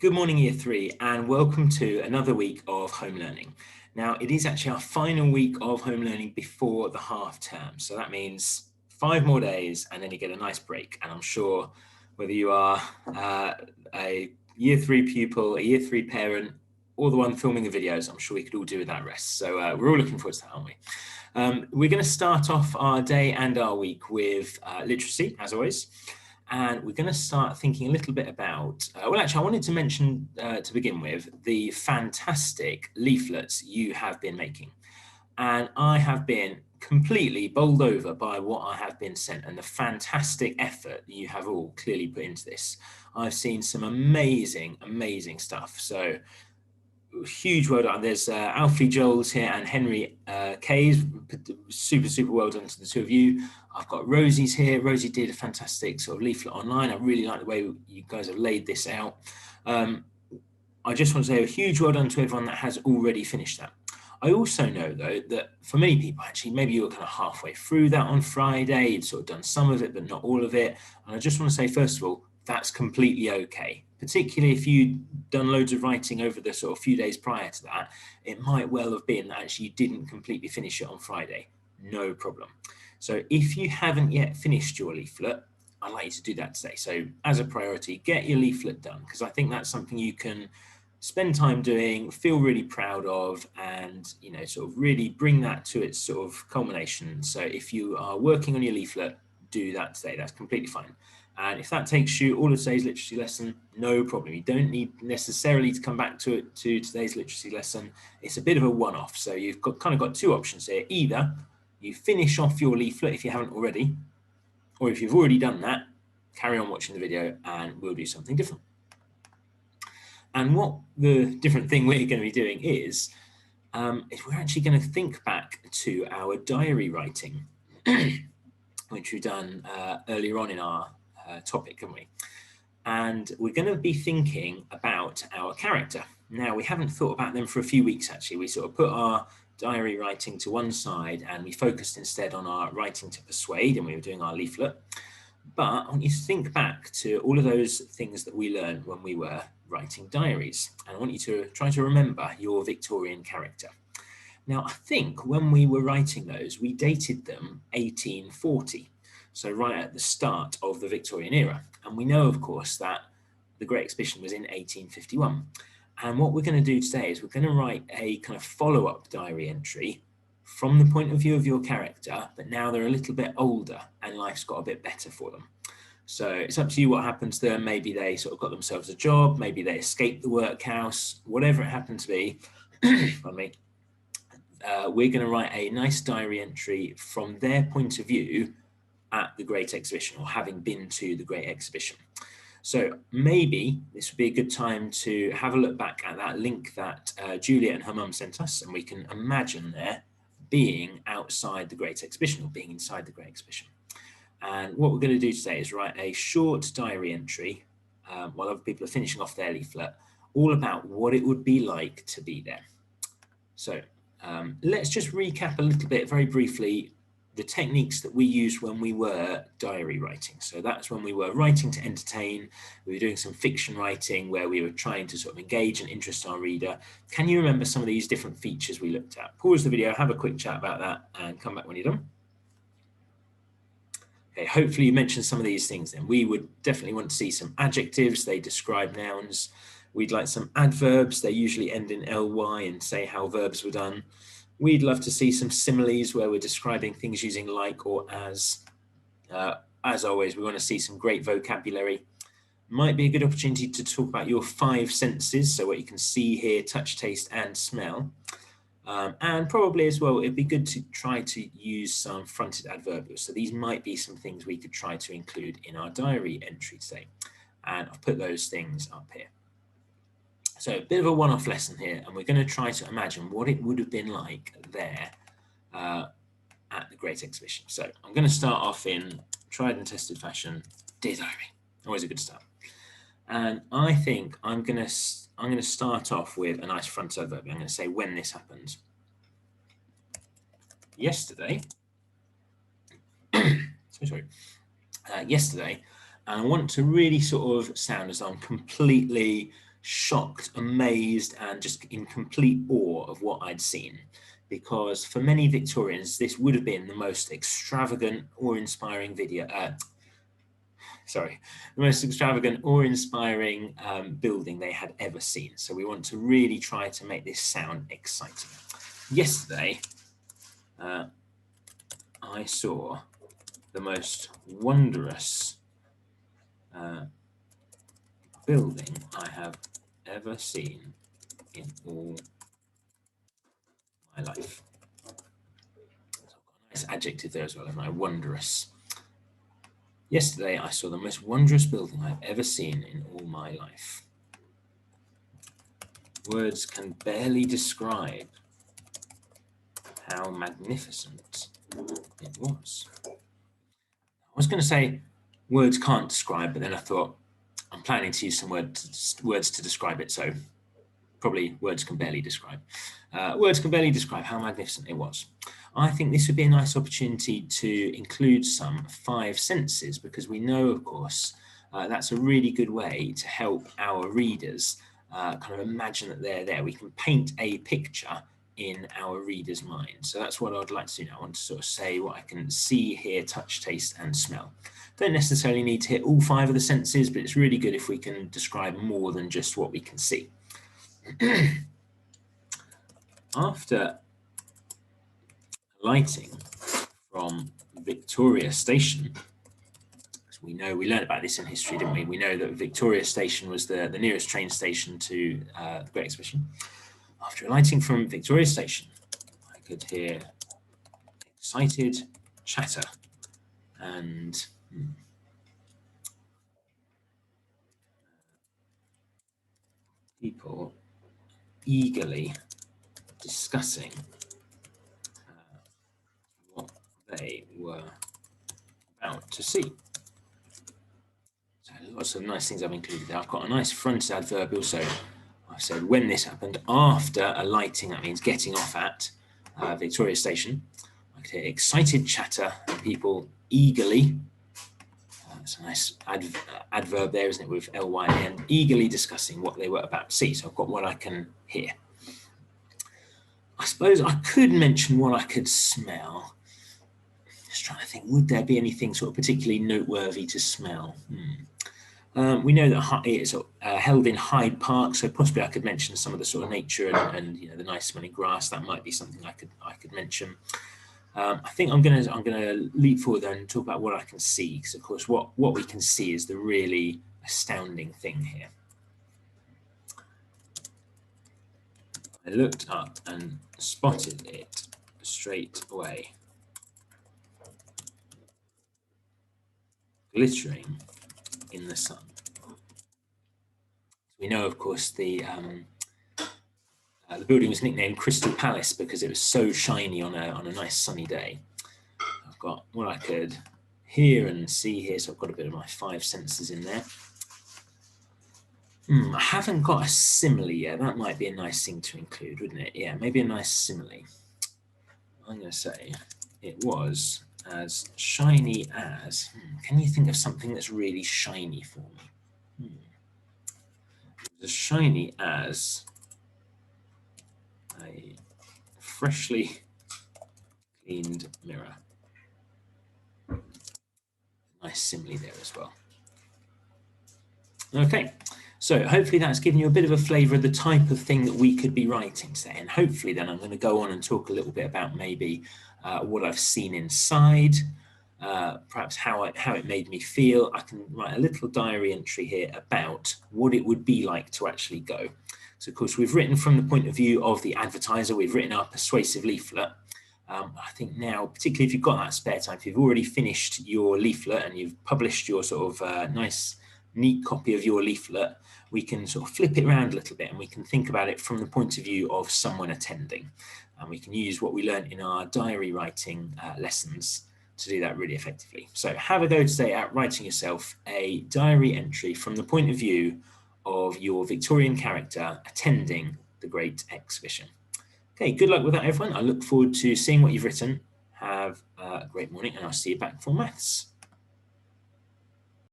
Good morning, Year 3, and welcome to another week of home learning. Now, it is actually our final week of home learning before the half term. So that means 5 more days and then you get a nice break. And I'm sure whether you are a Year 3 pupil, a Year 3 parent, or the one filming the videos, I'm sure we could all do with that rest. So we're all looking forward to that, aren't we? We're going to start off our day and our week with literacy, as always. And we're going to start thinking a little bit about, well, actually, I wanted to mention to begin with the fantastic leaflets you have been making. And I have been completely bowled over by what I have been sent and the fantastic effort that you have all clearly put into this. I've seen some amazing, amazing stuff. So huge well done. There's Alfie Joels here and Henry Kays. Super well done to the two of you. I've got Rosie's here. Rosie did a fantastic sort of leaflet online. I really like the way you guys have laid this out. I just want to say a huge well done to everyone that has already finished that. I also know, though, that for many people, actually, maybe you were kind of halfway through that on Friday. You'd sort of done some of it, but not all of it. And I just want to say, first of all, that's completely okay. Particularly if you'd done loads of writing over the sort of few days prior to that, it might well have been that actually you didn't completely finish it on Friday. No problem. So if you haven't yet finished your leaflet, I'd like you to do that today. So as a priority, get your leaflet done, because I think that's something you can spend time doing, feel really proud of, and sort of really bring that to its sort of culmination. So if you are working on your leaflet, do that today. That's completely fine. And if that takes you all of today's literacy lesson, no problem. You don't need necessarily to come back to today's literacy lesson. It's a bit of a one-off. So you've kind of got two options here. Either you finish off your leaflet if you haven't already, or if you've already done that, carry on watching the video and we'll do something different. And what the different thing we're going to be doing is we're actually going to think back to our diary writing, which we've done earlier on in our topic, haven't we? And we're going to be thinking about our character. Now, we haven't thought about them for a few weeks, actually. We sort of put our diary writing to one side and we focused instead on our writing to persuade, and we were doing our leaflet. But I want you to think back to all of those things that we learned when we were writing diaries. And I want you to try to remember your Victorian character. Now, I think when we were writing those, we dated them 1840. So right at the start of the Victorian era. And we know, of course, that the Great Exhibition was in 1851. And what we're going to do today is we're going to write a kind of follow-up diary entry from the point of view of your character, but now they're a little bit older and life's got a bit better for them. So it's up to you what happens to them. Maybe they sort of got themselves a job, maybe they escaped the workhouse, whatever it happened to be. Pardon me. We're going to write a nice diary entry from their point of view at the Great Exhibition, or having been to the Great Exhibition. So maybe this would be a good time to have a look back at that link that Julia and her mum sent us, and we can imagine there being outside the Great Exhibition, or being inside the Great Exhibition. And what we're going to do today is write a short diary entry while other people are finishing off their leaflet, all about what it would be like to be there. So let's just recap a little bit very briefly the techniques that we used when we were diary writing. So that's when we were writing to entertain. We were doing some fiction writing where we were trying to sort of engage and interest our reader. Can you remember some of these different features we looked at? Pause the video, have a quick chat about that, and come back when you're done. Okay, hopefully you mentioned some of these things then. We would definitely want to see some adjectives. They describe nouns. We'd like some adverbs. They usually end in ly and say how verbs were done. We'd love to see some similes where we're describing things using like or as. As always, we want to see some great vocabulary. Might be a good opportunity to talk about your 5 senses, so what you can see, hear, touch, taste, and smell. And probably as well, it'd be good to try to use some fronted adverbials. So these might be some things we could try to include in our diary entry today. And I've put those things up here. So a bit of a one-off lesson here, and we're going to try to imagine what it would have been like there at the Great Exhibition. So I'm going to start off in tried and tested fashion. Dear Diary, always a good start. And I think I'm going to start off with a nice front adverb. I'm going to say when this happened. Yesterday. Yesterday, and I want to really sort of sound as though I'm completely shocked, amazed, and just in complete awe of what I'd seen. Because for many Victorians, this would have been the most extravagant or inspiring video, the most extravagant or inspiring building they had ever seen. So we want to really try to make this sound exciting. Yesterday, I saw the most wondrous building I have ever seen in all my life. So I've got a nice adjective there as well, haven't I? Wondrous. Yesterday, I saw the most wondrous building I've ever seen in all my life. Words can barely describe how magnificent it was. I was going to say words can't describe, but then I thought I'm planning to use some words to describe it, so probably words can barely describe. Words can barely describe how magnificent it was. I think this would be a nice opportunity to include some 5 senses, because we know, of course, that's a really good way to help our readers kind of imagine that they're there. We can paint a picture in our reader's mind. So that's what I'd like to do now. I want to sort of say what I can see, hear, touch, taste, and smell. Don't necessarily need to hit all 5 of the senses, but it's really good if we can describe more than just what we can see. After alighting from Victoria Station, as we know, we learned about this in history, didn't we? We know that Victoria Station was the nearest train station to the Great Exhibition. After alighting from Victoria Station, I could hear excited chatter and people eagerly discussing what they were about to see. So lots of nice things I've included there. I've got a nice front adverb also. I've said when this happened, after alighting, that means getting off at Victoria Station. I could hear excited chatter and people eagerly, it's a nice adverb there, isn't it, with ly at the end, eagerly discussing what they were about to see. So I've got what I can hear. I suppose I could mention what I could smell. Just trying to think, would there be anything sort of particularly noteworthy to smell? We know that it's held in Hyde Park, so possibly I could mention some of the sort of nature and you know, the nice smelling grass. That might be something I could mention. I think I'm gonna leap forward there and talk about what I can see, because of course what we can see is the really astounding thing here. I looked up and spotted it straight away, glittering in the sun. We know, of course, the building was nicknamed Crystal Palace because it was so shiny on a nice sunny day. I've got what I could hear and see here, so I've got a bit of my 5 senses in there. I haven't got a simile yet. That might be a nice thing to include, wouldn't it? Yeah, maybe a nice simile. I'm going to say it was as shiny as. Can you think of something that's really shiny for me? As shiny as a freshly cleaned mirror. Nice simile there as well. Okay, so hopefully that's given you a bit of a flavour of the type of thing that we could be writing today. And hopefully then I'm going to go on and talk a little bit about maybe what I've seen inside, perhaps how it made me feel. I can write a little diary entry here about what it would be like to actually go. So of course we've written from the point of view of the advertiser, we've written our persuasive leaflet. I think now, particularly if you've got that spare time, if you've already finished your leaflet and you've published your sort of nice, neat copy of your leaflet, we can sort of flip it around a little bit and we can think about it from the point of view of someone attending. And we can use what we learned in our diary writing lessons to do that really effectively. So have a go today at writing yourself a diary entry from the point of view of your Victorian character attending the Great Exhibition. Okay, good luck with that, everyone. I look forward to seeing what you've written. Have a great morning, and I'll see you back for maths.